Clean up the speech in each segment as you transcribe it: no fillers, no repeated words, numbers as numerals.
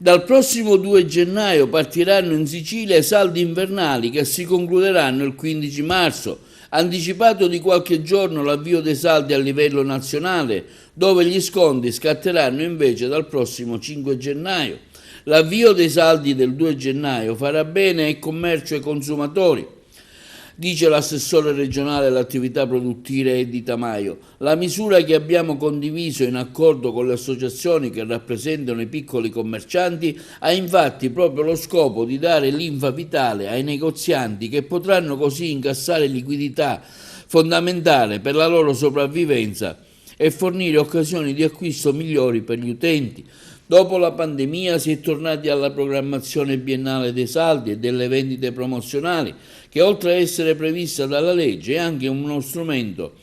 Dal prossimo 2 gennaio partiranno in Sicilia i saldi invernali che si concluderanno il 15 marzo. Anticipato di qualche giorno l'avvio dei saldi a livello nazionale, dove gli sconti scatteranno invece dal prossimo 5 gennaio. L'avvio dei saldi del 2 gennaio farà bene ai commercio e ai consumatori, dice l'assessore regionale alle attività produttive Edi Tamaio. La misura che abbiamo condiviso in accordo con le associazioni che rappresentano i piccoli commercianti ha infatti proprio lo scopo di dare linfa vitale ai negozianti che potranno così incassare liquidità fondamentale per la loro sopravvivenza e fornire occasioni di acquisto migliori per gli utenti. Dopo la pandemia si è tornati alla programmazione biennale dei saldi e delle vendite promozionali, che oltre a essere prevista dalla legge è anche uno strumento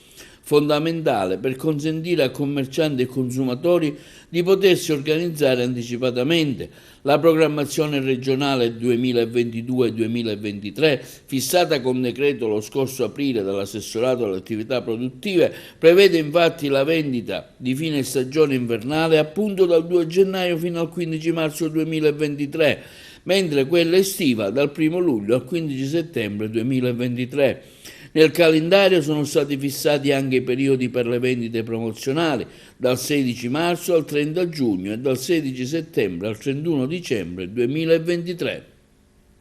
fondamentale per consentire a commercianti e consumatori di potersi organizzare anticipatamente. La programmazione regionale 2022-2023, fissata con decreto lo scorso aprile dall'assessorato alle attività produttive, prevede infatti la vendita di fine stagione invernale appunto dal 2 gennaio fino al 15 marzo 2023, mentre quella estiva dal 1 luglio al 15 settembre 2023. Nel calendario sono stati fissati anche i periodi per le vendite promozionali, dal 16 marzo al 30 giugno e dal 16 settembre al 31 dicembre 2023.